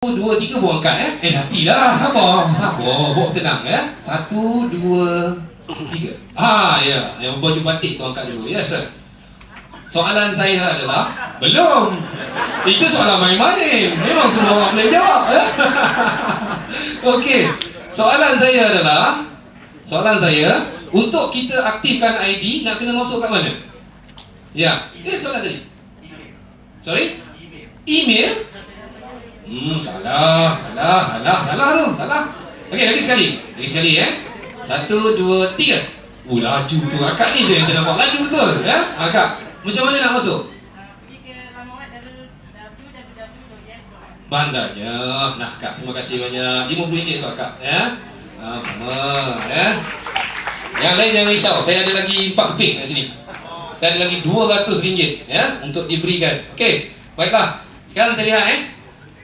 dua, tiga buang angkat nantilah, sabar, bawa tenang Satu, dua, tiga. Ya, yang baju batik tu angkat dulu. Ya, sir. Soalan saya adalah belum. Itu soalan main-main. Memang semua orang boleh jawab. Okey. Soalan saya untuk kita aktifkan ID nak kena masuk kat mana? Ya. Soalan tadi. Sorry? Email? Salah. Okey, lagi sekali. Satu, dua, tiga. Laju tu. Akak ni je yang saya nampak. Laju betul. Akak, macam mana nak masuk? Bandanya. Nah, Kak, terima kasih banyak. RM50 tu Akak. Sama. Yang lain jangan risau. Saya ada lagi 4 keping kat sini. Saya ada lagi RM200 untuk diberikan. Okey, baiklah. Sekarang kita lihat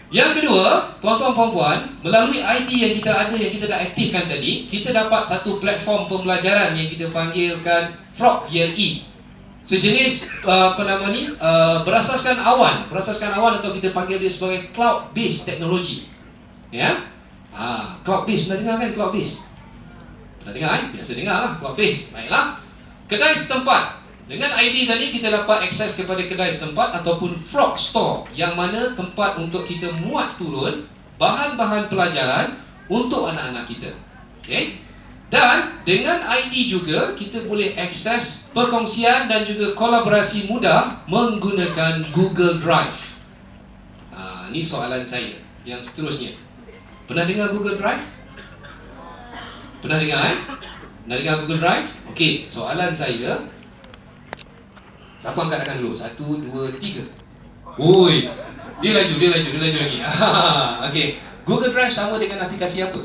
Yang kedua, tuan-tuan puan-puan, melalui ID yang kita ada, yang kita dah aktifkan tadi, kita dapat satu platform pembelajaran yang kita panggilkan Frog VLE. Sejenis berasaskan awan atau kita panggil dia sebagai cloud-based technology. Cloud-based, pernah dengar kan cloud-based? Pernah dengar Biasa dengar lah cloud-based. Baiklah. Kedai setempat. Dengan ID tadi kita dapat akses kepada kedai setempat ataupun Frog Store, yang mana tempat untuk kita muat turun bahan-bahan pelajaran untuk anak-anak kita. Okey? Dan dengan ID juga kita boleh akses perkongsian dan juga kolaborasi mudah menggunakan Google Drive. Ini soalan saya yang seterusnya. Pernah dengar Google Drive? Pernah dengar Pernah dengar Google Drive? Okey, soalan saya, siapa angkat tangan dulu? 1, 2, 3. Oi, dia laju lagi. Okey, Google Drive sama dengan aplikasi apa?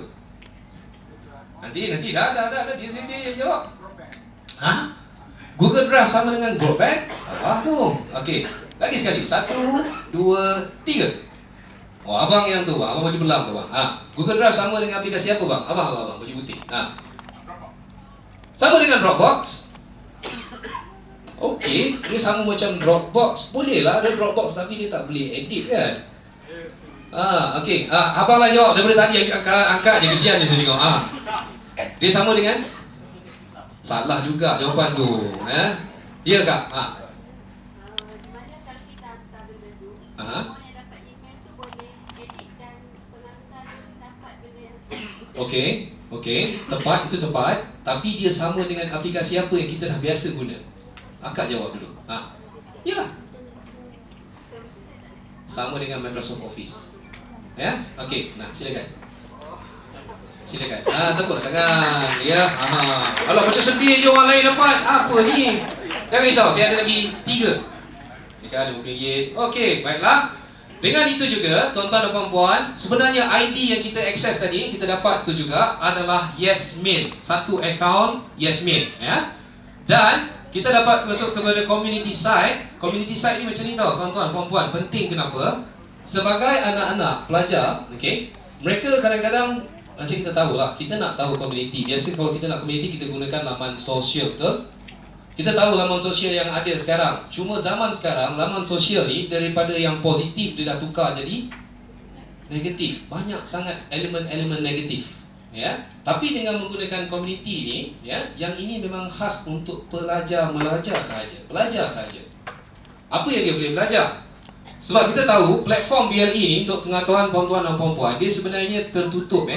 Nanti dah dia yang jawab. Google Drive sama dengan GoPad? Salah tu. Okey, lagi sekali. 1, 2, 3. Abang yang tu, abang baju belang tu, bang. Google Drive sama dengan aplikasi apa, bang? Abang baju putih. Sama dengan Dropbox. Okey, dia sama macam Dropbox. Boleh lah ada Dropbox, tapi dia tak boleh edit kan? Okey. Abang lah jawab. Daripada tadi angkat je, kesian je saya tengok. Dia sama dengan? Salah juga jawapan tu. Ya, Kak? Okey, tepat, itu tepat. Tapi dia sama dengan aplikasi apa yang kita dah biasa guna? Akak jawab dulu. Yalah. Sama dengan Microsoft Office. Okey, silakan. Takut tangan. Alah, macam sedih je orang lain dapat. Apa ni? Jangan risau, saya ada lagi 3. Dekat ada RM50. Okey, baiklah. Dengan itu juga, tuan-tuan dan puan-puan, sebenarnya ID yang kita akses tadi, kita dapat tu juga adalah Yasmin. Satu akaun Yasmin. Dan kita dapat masuk kepada community site. Community site ni macam ni tau, tuan-tuan, puan-puan. Penting kenapa? Sebagai anak-anak pelajar, mereka kadang-kadang, macam kita tahulah, kita nak tahu community. Biasa kalau kita nak community, kita gunakan laman sosial, betul? Kita tahu laman sosial yang ada sekarang. Cuma zaman sekarang, laman sosial ni, daripada yang positif, dia dah tukar jadi negatif. Banyak sangat elemen-elemen negatif. Tapi dengan menggunakan community ni, yang ini memang khas untuk pelajar sahaja. Apa yang dia boleh belajar? Sebab kita tahu platform VLE ni untuk pengetahuan tuan-tuan dan puan-puan, dia sebenarnya tertutup.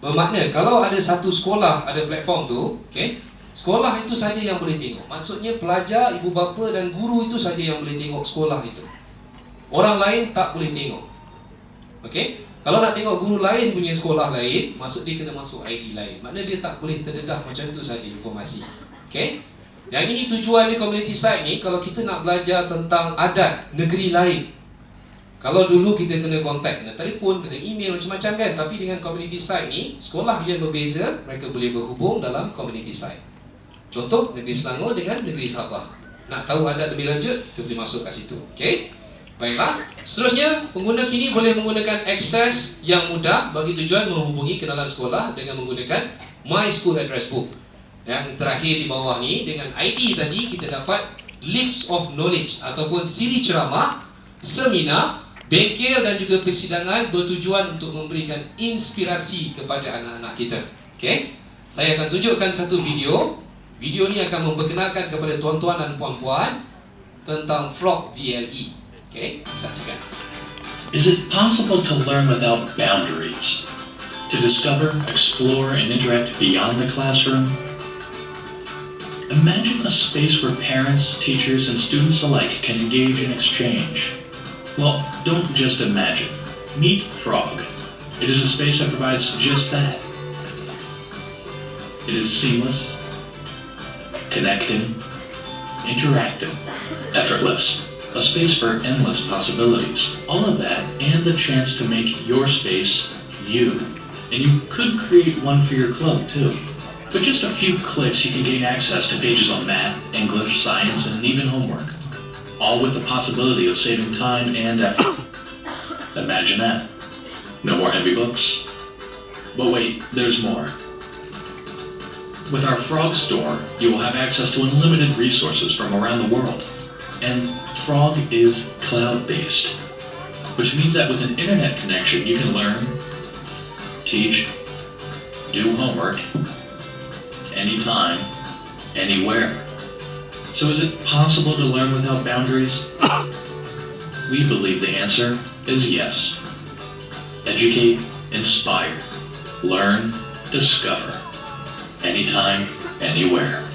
Bermakna kalau ada satu sekolah ada platform tu, sekolah itu saja yang boleh tengok. Maksudnya pelajar, ibu bapa dan guru itu saja yang boleh tengok sekolah itu. Orang lain tak boleh tengok. Kalau nak tengok guru lain punya sekolah lain, maksud dia kena masuk ID lain. Maknanya dia tak boleh terdedah macam tu saja informasi. Yang ini tujuan di community site ni, kalau kita nak belajar tentang adat negeri lain. Kalau dulu kita kena kontak, kena telefon, kena email, macam-macam kan. Tapi dengan community site ni, sekolah yang berbeza, mereka boleh berhubung dalam community site. Contoh, negeri Selangor dengan negeri Sabah. Nak tahu adat lebih lanjut, kita boleh masuk kat situ. Baiklah, seterusnya pengguna kini boleh menggunakan akses yang mudah bagi tujuan menghubungi kenalan sekolah dengan menggunakan My School Address Book. Yang terakhir di bawah ni, dengan ID tadi kita dapat Leaps of Knowledge ataupun siri ceramah, seminar, Bengkel dan juga persidangan bertujuan untuk memberikan inspirasi kepada anak-anak kita. Okey, saya akan tunjukkan satu video. Video ni akan memperkenalkan kepada tuan-tuan dan puan-puan tentang Frog VLE. Okey, saksikan. Is it possible to learn without boundaries? To discover, explore, and interact beyond the classroom? Imagine a space where parents, teachers, and students alike can engage in exchange. Well, don't just imagine. Meet Frog. It is a space that provides just that. It is seamless, connecting, interactive, effortless. A space for endless possibilities. All of that and the chance to make your space you. And you could create one for your club too. With just a few clicks, you can gain access to pages on math, English, science, and even homework. All with the possibility of saving time and effort. Imagine that. No more heavy books. But wait, there's more. With our Frog store, you will have access to unlimited resources from around the world. And Frog is cloud-based, which means that with an internet connection, you can learn, teach, do homework, anytime, anywhere. So is it possible to learn without boundaries? We believe the answer is yes. Educate, inspire, learn, discover. Anytime, anywhere.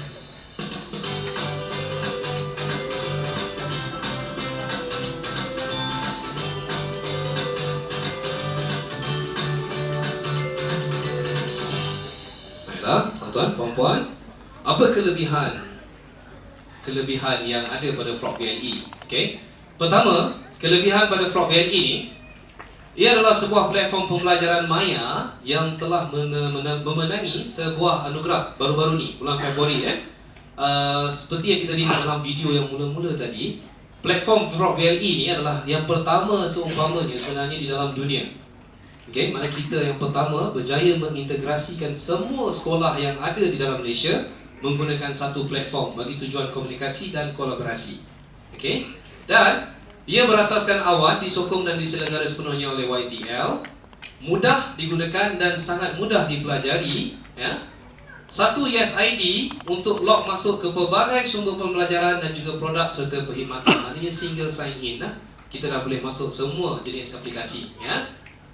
Baiklah, tuan-tuan, puan-puan, apa kelebihan yang ada pada Frog VLE? Okey. Pertama, kelebihan pada Frog VLE ni, ia adalah sebuah platform pembelajaran maya yang telah memenangi sebuah anugerah baru-baru ni, bulan Februari. Seperti yang kita lihat dalam video yang mula-mula tadi, platform Frog VLE ni adalah yang pertama seumpamanya sebenarnya di dalam dunia. Okey, mana kita yang pertama berjaya mengintegrasikan semua sekolah yang ada di dalam Malaysia menggunakan satu platform bagi tujuan komunikasi dan kolaborasi. Okey? Dan ia berasaskan awal, disokong dan diselenggara sepenuhnya oleh YTL, mudah digunakan dan sangat mudah dipelajari, ya. Satu USID untuk log masuk ke pelbagai sumber pembelajaran dan juga produk serta perkhidmatan. Maknanya single sign in, kita dah boleh masuk semua jenis aplikasi, ya.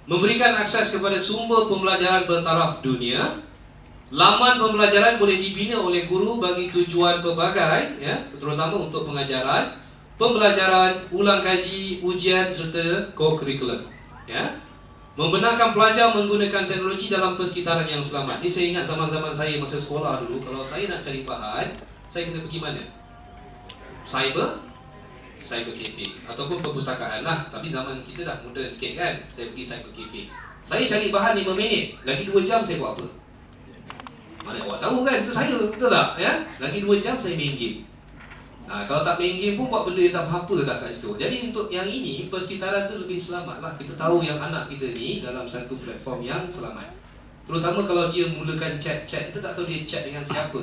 Memberikan akses kepada sumber pembelajaran bertaraf dunia. Laman pembelajaran boleh dibina oleh guru bagi tujuan pelbagai, ya, terutama untuk pengajaran, pembelajaran, ulang kaji, ujian serta co-curriculum, ya. Membenarkan pelajar menggunakan teknologi dalam persekitaran yang selamat. Ini saya ingat zaman-zaman saya masa sekolah dulu, kalau saya nak cari bahan, saya kena pergi mana? Cyber cafe ataupun perpustakaan lah. Tapi zaman kita dah moden sikit kan. Saya pergi cyber cafe. Saya cari bahan 5 minit, lagi 2 jam saya buat apa? Mana awak tahu kan, itu saya, betul tak? Ya? Lagi 2 jam saya main game. Kalau tak main game pun buat benda yang tak apa tak kat situ. Jadi untuk yang ini, persekitaran tu lebih selamat lah. Kita tahu yang anak kita ni dalam satu platform yang selamat. Terutama kalau dia mulakan chat, kita tak tahu dia chat dengan siapa.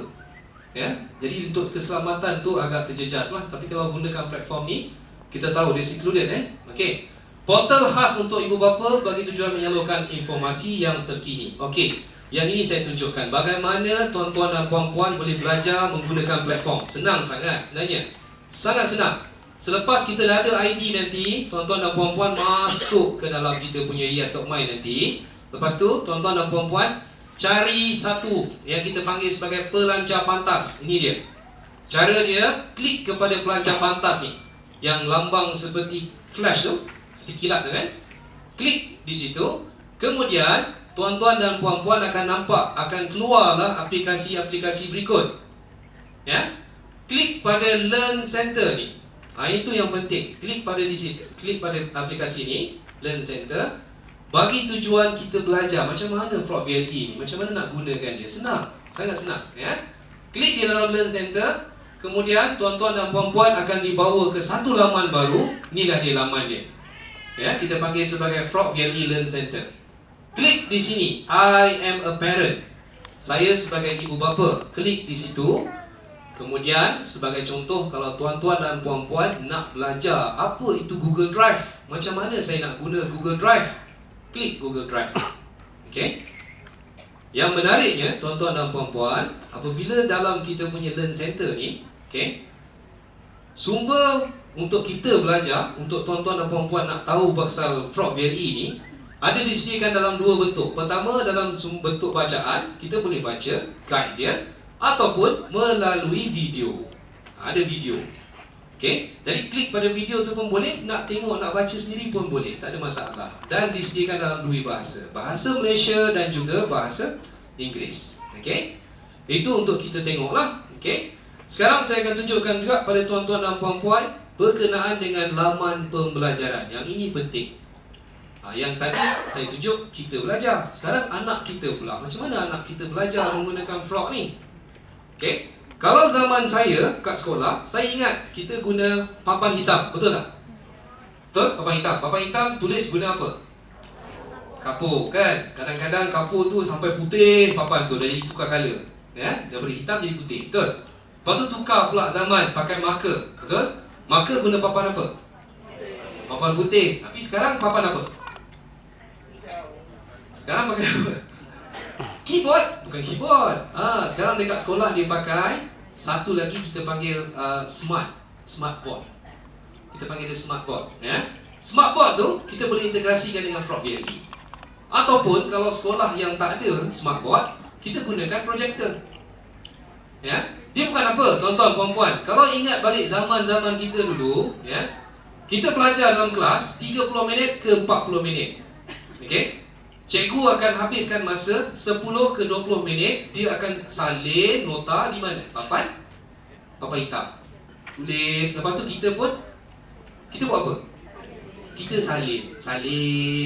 Ya? Jadi untuk keselamatan tu agak terjejas lah. Tapi kalau gunakan platform ni, kita tahu dia secluded. Okey. Portal khas untuk ibu bapa bagi tujuan menyalurkan informasi yang terkini. Okey. Yang ini saya tunjukkan bagaimana tuan-tuan dan puan-puan boleh belajar menggunakan platform. Senang sangat sebenarnya. Sangat senang. Selepas kita dah ada ID nanti, tuan-tuan dan puan-puan masuk ke dalam kita punya IAS.my nanti. Lepas tu, tuan-tuan dan puan-puan cari satu yang kita panggil sebagai pelancar pantas. Ini dia. Cara dia, klik kepada pelancar pantas ni. Yang lambang seperti flash tu, seperti kilat tu kan. Klik di situ. Kemudian tuan-tuan dan puan-puan akan nampak, akan keluarlah aplikasi-aplikasi berikut. Ya. Klik pada Learn Center ni. Itu yang penting. Klik pada di sini. Klik pada aplikasi ni, Learn Center. Bagi tujuan kita belajar macam mana Frog VLE ni, macam mana nak gunakan dia. Senang, sangat senang, ya. Klik di dalam Learn Center. Kemudian tuan-tuan dan puan-puan akan dibawa ke satu laman baru. Inilah dia laman dia. Ya, kita panggil sebagai Frog VLE Learn Center. Klik di sini, I am a parent. Saya sebagai ibu bapa, klik di situ. Kemudian sebagai contoh, kalau tuan-tuan dan puan-puan nak belajar apa itu Google Drive, macam mana saya nak guna Google Drive, klik Google Drive. Okey. Yang menariknya tuan-tuan dan puan-puan, apabila dalam kita punya Learn Center ni, okey, sumber untuk kita belajar, untuk tuan-tuan dan puan-puan nak tahu pasal Frog VLE ni, ada disediakan dalam dua bentuk. Pertama, dalam bentuk bacaan, kita boleh baca guide dia, ataupun melalui video. Ada video. Okey, jadi klik pada video tu pun boleh, nak tengok, nak baca sendiri pun boleh, tak ada masalah. Dan disediakan dalam dua bahasa, bahasa Malaysia dan juga bahasa Inggeris. Okey, itu untuk kita tengoklah. Okey, sekarang saya akan tunjukkan juga pada tuan-tuan dan puan-puan berkenaan dengan laman pembelajaran. Yang ini penting. Yang tadi saya tunjuk kita belajar. Sekarang anak kita pula. Macam mana anak kita belajar menggunakan Frog ni? Okey, kalau zaman saya kat sekolah, saya ingat kita guna papan hitam. Betul tak? Betul? Papan hitam. Papan hitam tulis guna apa? Kapur, kan? Kadang-kadang kapur tu sampai putih papan tu, dah jadi tukar colour. Ya? Daripada hitam jadi putih. Betul? Lepas tu tukar pula zaman pakai marker. Betul? Marker guna papan apa? Papan putih. Tapi sekarang papan apa? Sekarang pakai apa? Keyboard. Bukan keyboard. Sekarang dekat sekolah dia pakai satu lagi kita panggil smartboard. Kita panggil dia smartboard. Ya? Smartboard tu kita boleh integrasikan dengan Frog VLE. Ataupun kalau sekolah yang tak ada smartboard, kita gunakan projector. Ya? Dia bukan apa, tuan-tuan, puan-puan. Kalau ingat balik zaman-zaman kita dulu, ya, kita belajar dalam kelas 30 minit ke 40 minit. Okey? Cikgu akan habiskan masa 10 ke 20 minit, dia akan salin nota di mana? Papan hitam. Tulis, lepas tu kita buat apa? Kita salin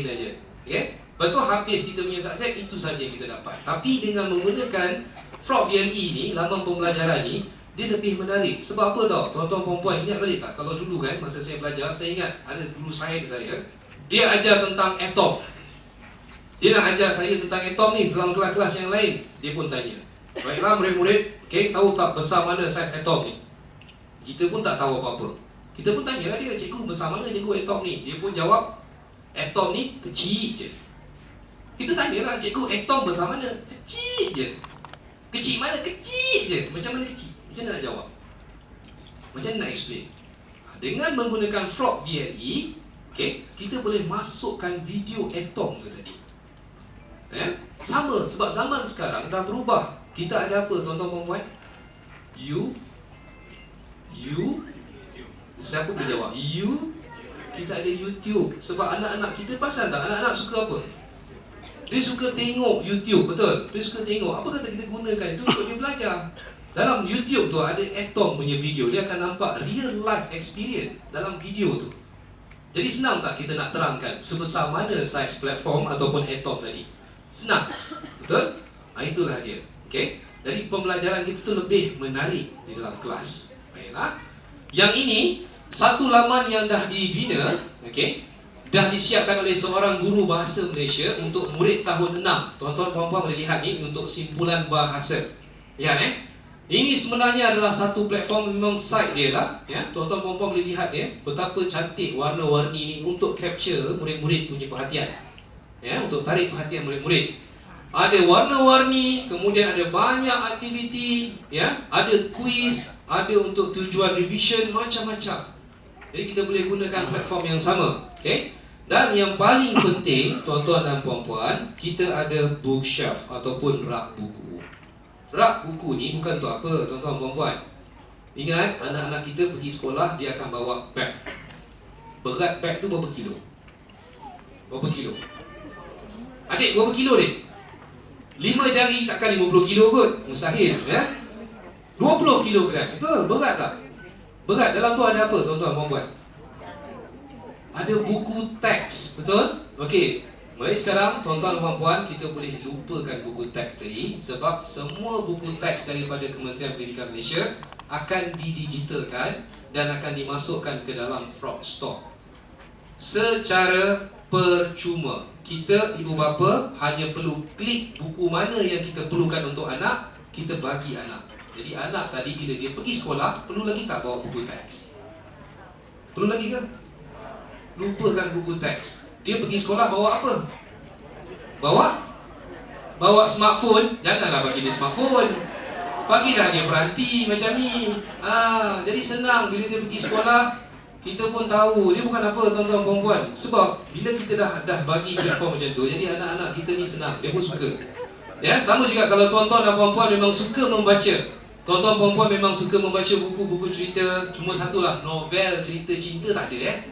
aja. Okey? Lepas tu habis kita punya subjek, itu saja yang kita dapat. Tapi dengan menggunakan Frog VLE ni, laman pembelajaran ni, dia lebih menarik. Sebab apa tau, tuan-tuan perempuan, ingat balik tak? Kalau dulu kan, masa saya belajar, saya ingat ada guru saya, dia ajar tentang atom. Dia nak ajar saya tentang atom ni dalam kelas-kelas yang lain. Dia pun tanya, baiklah murid-murid, okay, tahu tak besar mana saiz atom ni? Kita pun tak tahu apa-apa. Kita pun tanyalah dia, cikgu besar mana cikgu atom ni? Dia pun jawab, atom ni kecil je. Kita tanyalah, cikgu atom besar mana? Kecil je. Kecil mana? Kecil je. Macam mana kecil? Macam mana nak jawab? Macam mana nak explain? Dengan menggunakan Frog VLE, okay, kita boleh masukkan video atom tu tadi. Sama, sebab zaman sekarang dah berubah. Kita ada apa, tuan-tuan perempuan? Siapa boleh jawab? Kita ada YouTube. Sebab anak-anak kita, pasal tak? Anak-anak suka apa? Dia suka tengok YouTube, betul? Dia suka tengok. Apa kata kita gunakan itu untuk dia belajar? Dalam YouTube tu ada atom punya video. Dia akan nampak real life experience dalam video tu. Jadi senang tak kita nak terangkan sebesar mana saiz platform ataupun atom tadi? Senang, betul? Itulah dia. Okay? Jadi pembelajaran kita tu lebih menarik di dalam kelas. Baiklah. Yang ini satu laman yang dah dibina, okay, dah disiapkan oleh seorang guru bahasa Malaysia untuk murid tahun 6. Tuan-tuan puan-puan boleh lihat ni untuk simpulan bahasa. Lihat ini sebenarnya adalah satu platform, memang site dia lah. Ya, tuan-tuan puan-puan boleh lihat dia betapa cantik warna-warni ni untuk capture murid-murid punya perhatian. Ya, untuk tarik perhatian murid-murid. Ada warna-warni, kemudian ada banyak aktiviti, ya, ada quiz, ada untuk tujuan revision, macam-macam. Jadi kita boleh gunakan platform yang sama. Okay? Dan yang paling penting, tuan-tuan dan puan-puan, kita ada bookshelf ataupun rak buku. Rak buku ni bukan untuk apa, tuan-tuan puan-puan. Ingat, anak-anak kita pergi sekolah, dia akan bawa beg. Berat beg tu berapa kilo? Berapa kilo? Adik, berapa kilo dek? 5 jari takkan 50 kilo kot. Mustahil, ya? 20 kilogram. Betul, berat tak? Berat. Dalam tu ada apa, tuan-tuan puan-puan? Ada buku teks, betul? Okey, mulai sekarang tuan-tuan dan puan-puan, kita boleh lupakan buku teks tadi. Sebab semua buku teks daripada Kementerian Pendidikan Malaysia akan didigitalkan dan akan dimasukkan ke dalam Frog Store secara percuma. Kita, ibu bapa, hanya perlu klik buku mana yang kita perlukan untuk anak, kita bagi anak. Jadi anak tadi bila dia pergi sekolah, perlu lagi tak bawa buku teks? Perlu lagi ke? Lupakan buku teks. Dia pergi sekolah bawa apa? Bawa smartphone. Janganlah bagi dia smartphone, bagilah dia peranti macam ni. Jadi senang bila dia pergi sekolah. Kita pun tahu dia bukan apa, tuan-tuan perempuan. Sebab bila kita dah bagi platform macam tu, jadi anak-anak kita ni senang, dia pun suka. Ya, sama juga kalau tuan-tuan dan perempuan memang suka membaca. Tuan-tuan perempuan memang suka membaca buku-buku cerita. Cuma satulah, novel cerita cinta tak ada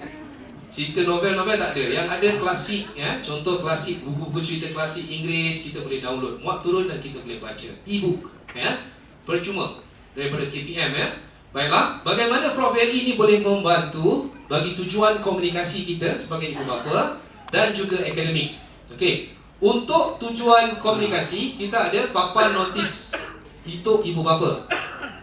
cerita novel tak ada. Yang ada klasik, ya. Contoh klasik, buku-buku cerita klasik Inggeris kita boleh download, muat turun dan kita boleh baca. E-book, ya. Percuma daripada KPM, ya. Baiklah, bagaimana Frog Valley ini boleh membantu bagi tujuan komunikasi kita sebagai ibu bapa dan juga akademik. Okey, untuk tujuan komunikasi kita ada papan notis untuk ibu bapa.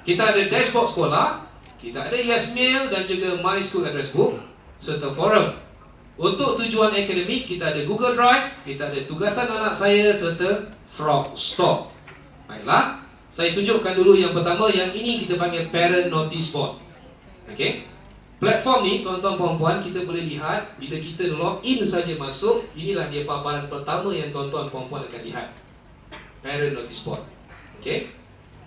Kita ada dashboard sekolah, kita ada Yesmail dan juga My School Address Book serta forum. Untuk tujuan akademik kita ada Google Drive, kita ada tugasan anak saya serta Frog Store. Baiklah, saya tunjukkan dulu yang pertama. Yang ini kita panggil Parent Notice Board. Okey, platform ni tuan-tuan perempuan kita boleh lihat bila kita log in saja masuk. Inilah dia paparan pertama yang tuan-tuan perempuan akan lihat, Parent Notice Board. Okey,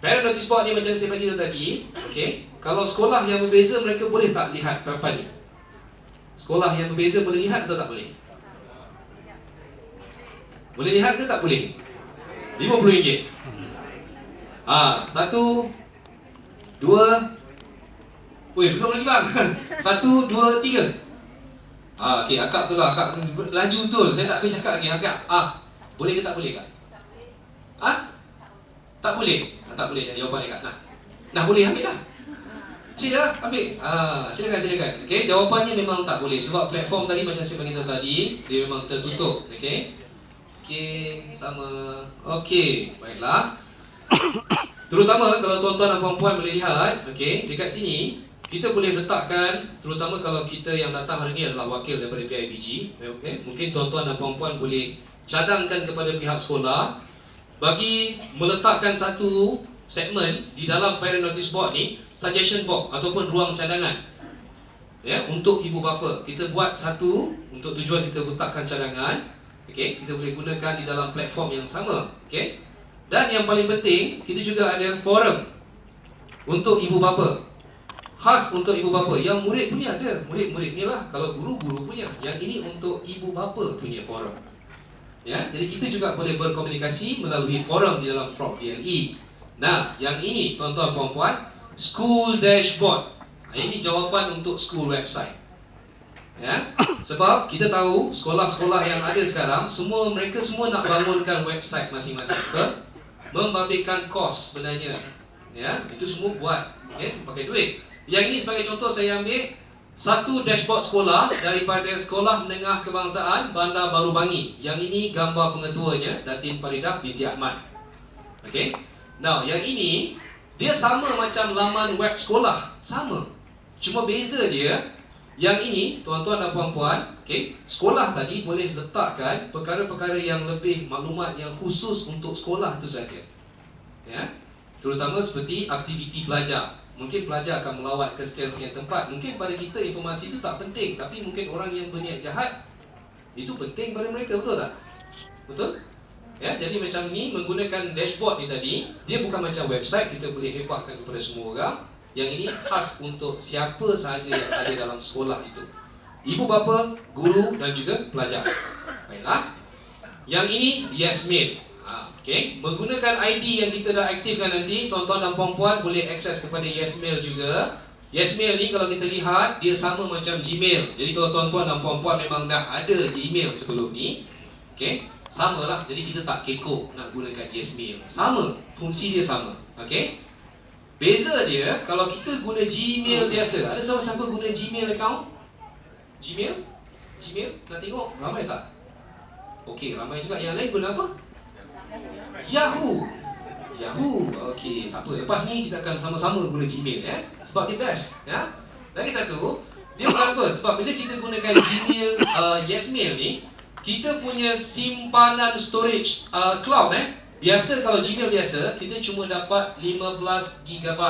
Parent Notice Board ni macam saya bagi tadi. Okey, kalau sekolah yang berbeza mereka boleh tak lihat papan ni? Sekolah yang berbeza boleh lihat atau tak boleh? Boleh lihat ke tak boleh? RM50. 1, 2. Belum lagi bang. 1, 2, 3. Okey, akak tu lah. Akak laju betul. Saya tak habis cakap lagi. Akak, boleh ke tak boleh kak? Tak boleh. Tak boleh jawapan dia kak. Nah boleh ambil lah. Silalah ambil. Silakan. Okey, jawapannya memang tak boleh sebab platform tadi macam saya bagi tahu tadi, dia memang tertutup. Okey, sama. Okey, baiklah. Terutama kalau tuan-tuan dan puan-puan boleh lihat, okey, dekat sini kita boleh letakkan, terutama kalau kita yang datang hari ini adalah wakil daripada PIBG, okey, mungkin tuan-tuan dan puan-puan boleh cadangkan kepada pihak sekolah bagi meletakkan satu segmen di dalam Parent Notice Board ni, suggestion box ataupun ruang cadangan. Ya, untuk ibu bapa, kita buat satu untuk tujuan kita letakkan cadangan. Okey, kita boleh gunakan di dalam platform yang sama, okey. Dan yang paling penting, kita juga ada forum untuk ibu bapa. Khas untuk ibu bapa. Yang murid punya ada, murid-murid ni lah. Kalau guru-guru punya. Yang ini untuk ibu bapa punya forum. Ya, jadi kita juga boleh berkomunikasi melalui forum di dalam Frog VLE. Nah, yang ini tuan-tuan puan-puan, School Dashboard. Ini jawapan untuk school website. Ya, sebab kita tahu sekolah-sekolah yang ada sekarang mereka semua nak bangunkan website masing-masing, betul? Membabitkan kos sebenarnya. Ya, itu semua buat pakai duit. Yang ini sebagai contoh saya ambil satu dashboard sekolah daripada Sekolah Menengah Kebangsaan Bandar Baru Bangi. Yang ini gambar pengetuanya, Datin Faridah binti Ahmad. Okey. Now, yang ini dia sama macam laman web sekolah, sama. Cuma beza dia, yang ini tuan-tuan dan puan-puan, okey, sekolah tadi boleh letakkan perkara-perkara yang lebih maklumat yang khusus untuk sekolah itu saja. Ya. Terutama seperti aktiviti pelajar. Mungkin pelajar akan melawat ke sekian-sekian tempat. Mungkin pada kita informasi itu tak penting, tapi mungkin orang yang berniat jahat itu penting pada mereka, betul tak? Betul? Ya, jadi macam ni menggunakan dashboard ni tadi, dia bukan macam website kita boleh hebahkan kepada semua orang. Yang ini khas untuk siapa sahaja yang ada dalam sekolah itu. Ibu bapa, guru dan juga pelajar. Baiklah. Yang ini Yesmail. Okey, menggunakan ID yang kita dah aktifkan nanti, tuan-tuan dan puan-puan boleh akses kepada Yesmail juga. Yesmail ni kalau kita lihat, dia sama macam Gmail. Jadi kalau tuan-tuan dan puan-puan memang dah ada Gmail sebelum ni, okey, samalah. Jadi kita tak kekok nak gunakan Yesmail. Sama, fungsi dia sama. Okey. Beza dia, kalau kita guna Gmail biasa, ada siapa-siapa guna Gmail account? Gmail? Nak tengok? Ramai tak? Okey, ramai juga. Yang lain guna apa? Yahoo! Okey, tak apa. Lepas ni kita akan sama-sama guna Gmail, sebab dia best. Ya? Lagi satu, dia bukan apa? Sebab bila kita gunakan Gmail, Yesmail ni, kita punya simpanan storage cloud, Biasa kalau Gmail biasa kita cuma dapat 15 GB.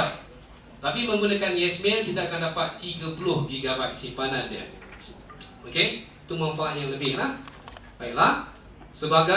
Tapi menggunakan Yesmail kita akan dapat 30 GB simpanan dia. Okey, itu manfaat yang lebih lah. Baiklah. Sebagai